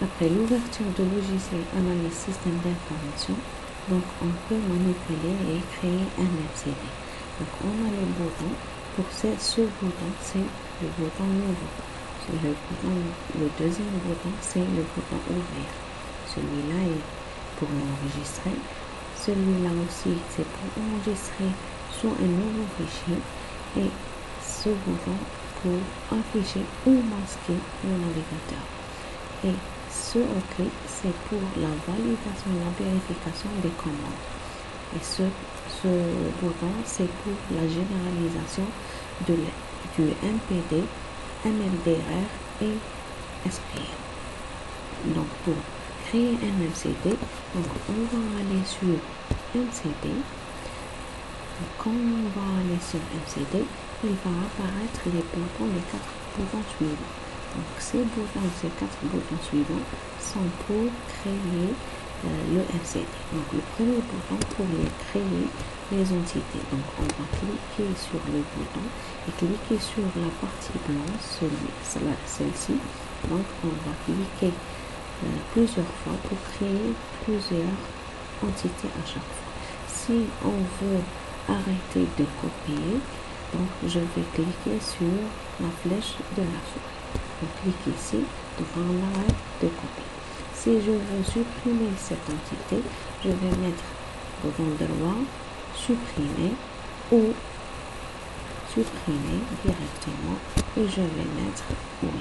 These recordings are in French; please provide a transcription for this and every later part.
Après l'ouverture de logiciel analyse système d'information, donc on peut manipuler et créer un MCD. Donc on a les boutons. Pour ce bouton, c'est le bouton nouveau. Le deuxième bouton, c'est le bouton ouvrir. Celui-là est pour enregistrer. Celui-là aussi, c'est pour enregistrer sur un nouveau fichier. Et ce bouton pour afficher ou masquer le navigateur. Et ce OK, c'est pour la validation et la vérification des commandes. Et ce bouton, c'est pour la généralisation du MPD, MLDR et SPL. Donc, pour créer un MCD, donc on va aller sur MCD. Quand on va aller sur MCD, il va apparaître les 4 boutons suivants. Donc, ces 4 boutons suivants sont pour créer le MCD. Donc, le premier bouton pour créer les entités. Donc, on va cliquer sur le bouton et cliquer sur la partie blanche, celle-ci. Donc, on va cliquer plusieurs fois pour créer plusieurs entités à chaque fois. Si on veut arrêter de copier, donc je vais cliquer sur la flèche de la souris. Donc clique ici, donc on arrête de copier. Si je veux supprimer cette entité, je vais mettre bouton droit, supprimer ou supprimer directement et je vais mettre oui.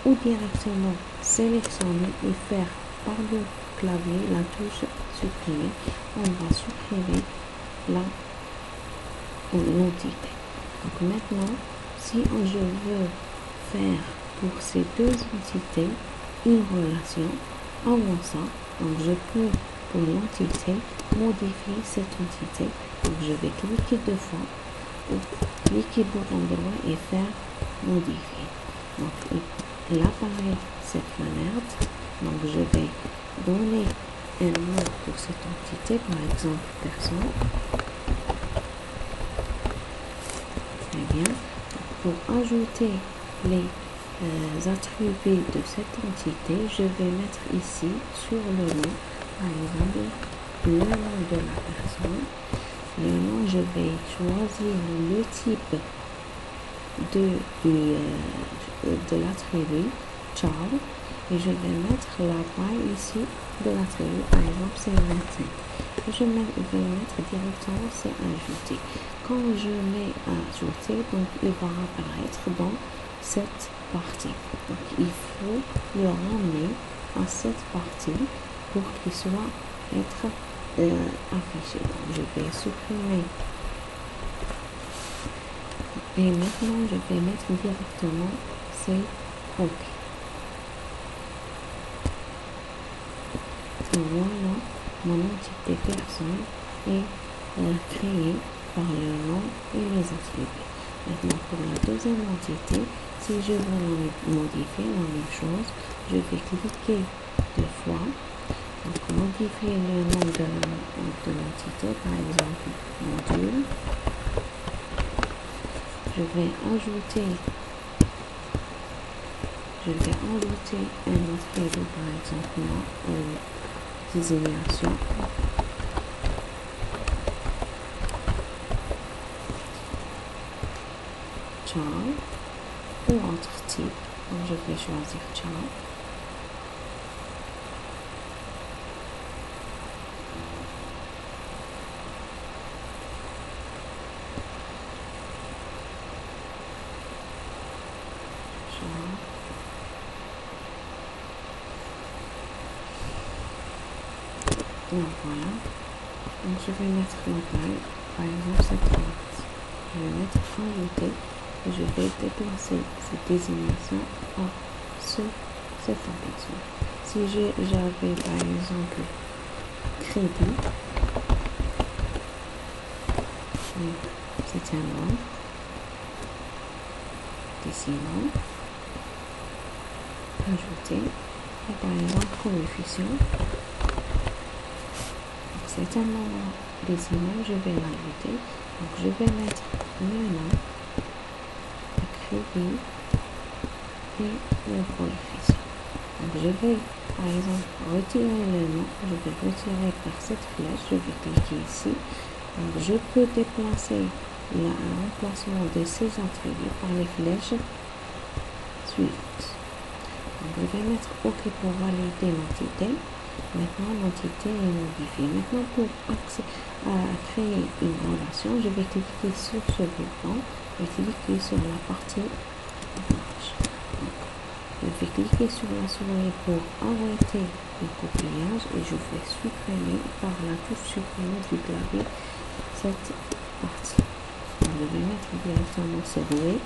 Ou directement sélectionner et faire par le clavier la touche supprimer. On va supprimer l'entité. Donc maintenant, si je veux faire pour ces deux entités une relation, avant ça, donc je peux pour l'entité modifier cette entité. Donc je vais cliquer 2 fois ou cliquer bouton droit et faire modifier. Donc il apparaît cette manière. Donc je vais donner un nom pour cette entité, par exemple personne. Très bien. Pour ajouter les attributs de cette entité, je vais mettre ici sur le nom, par exemple, le nom de la personne. Le nom, je vais choisir le type de l'attribut Charles et je vais mettre la taille ici de l'attribut, par exemple c'est 25. Je vais mettre directement c'est ajouté. Quand je mets ajouter, donc il va apparaître dans cette partie. Donc il faut le ramener à cette partie pour qu'il soit affiché. Donc je vais supprimer et maintenant je vais mettre directement c'est OK. Et voilà, mon entité personne est créée par le nom et les attributs. Maintenant pour la deuxième entité, si je veux modifier la même chose, je vais cliquer 2 fois. Donc modifier le nom de l'entité, par exemple module. Je vais ajouter un attribut, par exemple désignation. Child ou autre type. Donc je vais choisir child. Donc voilà. Donc je vais mettre la taille, par exemple cette taille. Je vais mettre ajouter et je vais déplacer cette désignation à cette option. Si j'avais par exemple crédit, c'est un nom, décimal, ajouter, et par exemple coefficient. C'est un nom décimal, je vais l'ajouter. Donc je vais mettre le nom, le crédit et le coefficient. Donc je vais par exemple, retirer le nom, je vais retirer par cette flèche, je vais cliquer ici. Donc, je peux déplacer l'emplacement de ces attributs par les flèches suivantes. Donc, je vais mettre OK pour valider l'entité. Maintenant, l'entité est modifiée. Maintenant, pour créer une relation, je vais cliquer sur ce bouton. Je vais cliquer sur la partie blanche. Donc, je vais cliquer sur la souris pour arrêter le copiage et je vais supprimer par la touche supprimer du clavier cette partie. Donc, je vais mettre directement serré.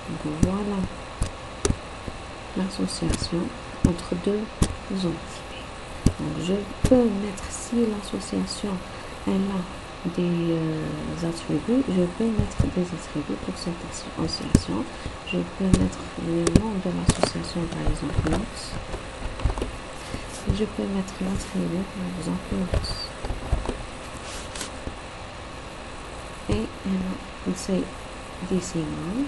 Donc, voilà l'association entre deux entités. Donc, je peux mettre, si l'association elle a des attributs, je peux mettre des attributs pour cette association. Je peux mettre le nom de l'association, par exemple Nox. Je peux mettre l'attribut, par exemple Nox. Et c'est décimal.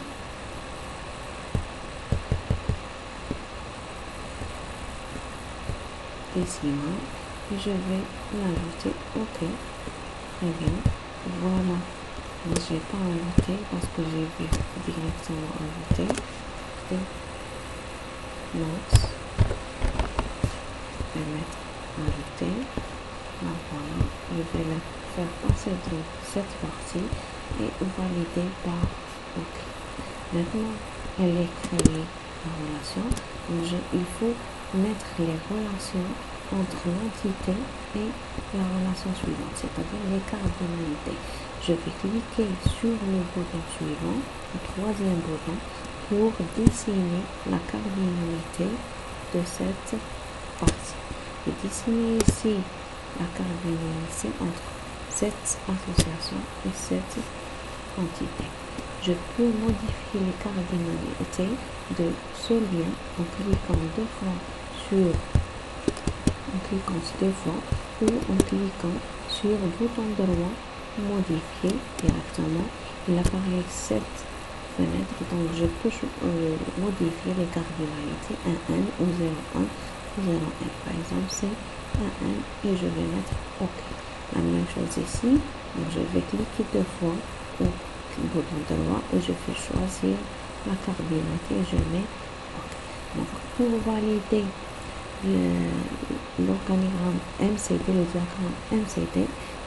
Décimal. Et je vais l'ajouter. OK. Très bien. Voilà. Je n'ai pas ajouté parce que j'ai vu directement ajouter. Notes. Je vais mettre ajouter. Là, voilà. Je vais le faire passer de cette partie et valider par OK. Maintenant, elle est créée la relation. Donc, il faut mettre les relations entre l'entité et la relation suivante, c'est-à-dire les cardinalités. Je vais cliquer sur le bouton suivant, le troisième bouton, pour dessiner la cardinalité de cette partie. Je vais dessiner ici la cardinalité entre cette association et cette entité. Je peux modifier les cardinalités de ce lien en cliquant deux fois ou en cliquant sur le bouton droit modifier directement. Il apparaît cette fenêtre, donc je peux modifier les cardinalités 1N ou 0,1 ou 0,1. Par exemple, c'est 1N et je vais mettre OK. La même chose ici, donc je vais cliquer deux fois au bouton droit et je fais choisir la cardinalité et je mets OK. Donc pour valider l'organigramme MCD, le diagramme MCD,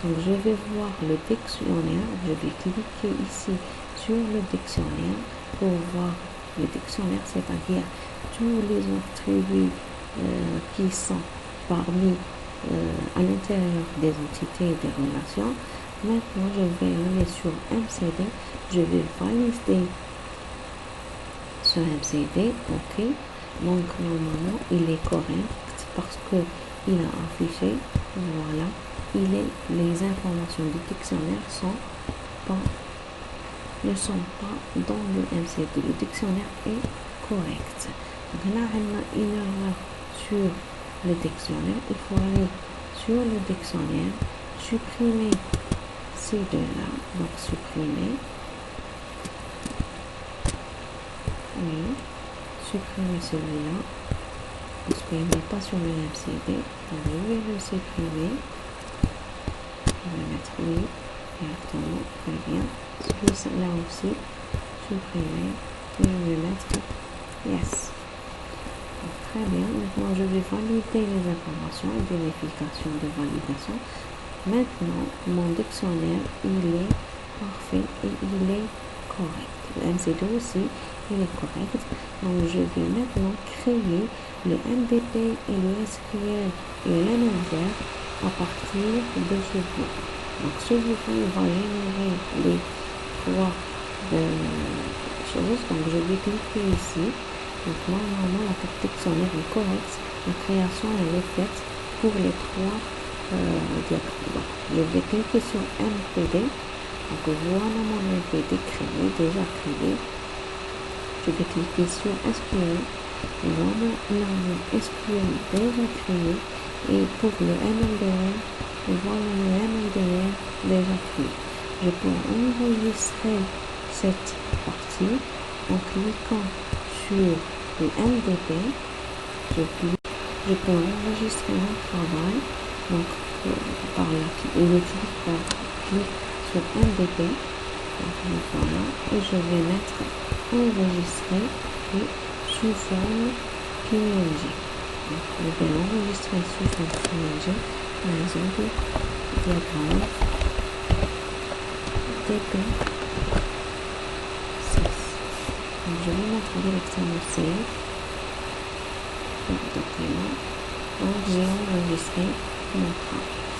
donc je vais voir le dictionnaire, je vais cliquer ici sur le dictionnaire pour voir le dictionnaire, c'est-à-dire tous les attributs qui sont parmi à l'intérieur des entités et des relations. Maintenant, je vais aller sur MCD, je vais valider ce MCD, OK. Donc, normalement, il est correct parce que il a affiché, voilà, les informations du dictionnaire ne sont pas dans le MCD. Le dictionnaire est correct. Donc là, on a une erreur sur le dictionnaire. Il faut aller sur le dictionnaire, supprimer ces deux-là. Donc, supprimer. Oui. Supprimer celui-là. Parce qu'il n'est pas sur le MCD. Donc, je vais le supprimer. Je vais mettre oui directement. Très bien. Celui-là aussi. Supprimer. Et je vais mettre yes. Donc, très bien. Maintenant, je vais valider les informations. Vérification de validation. Maintenant, mon dictionnaire, il est parfait et il est correct. Le MCD aussi, il est correct. Donc, je vais maintenant créer le MDP et le SQL et l'NMVR à partir de ce bouton. Donc, ce bouton va générer les trois choses. Donc, je vais cliquer ici. Donc, normalement, la dictionnaire est correcte. La création, elle est faite pour les trois diagrammes. Je vais cliquer sur MPD. Donc, voilà mon MPD créé, déjà créé. Je vais cliquer sur SQL. Voilà mon SQL déjà créé. Et pour le MLDR, voilà le MLDR déjà créé. Je peux enregistrer cette partie en cliquant sur le MDP. Je clique je peux enregistrer mon travail. Donc, par là, il utilise par clic sur MDB. Donc, voilà. Et je vais mettre enregistrer et sous forme PNG. Donc, je vais l'enregistrer sous forme PNG. Par exemple, diagramme DP6. Donc, je vais mettre directement save. Donc là, j'ai enregistré mon travail.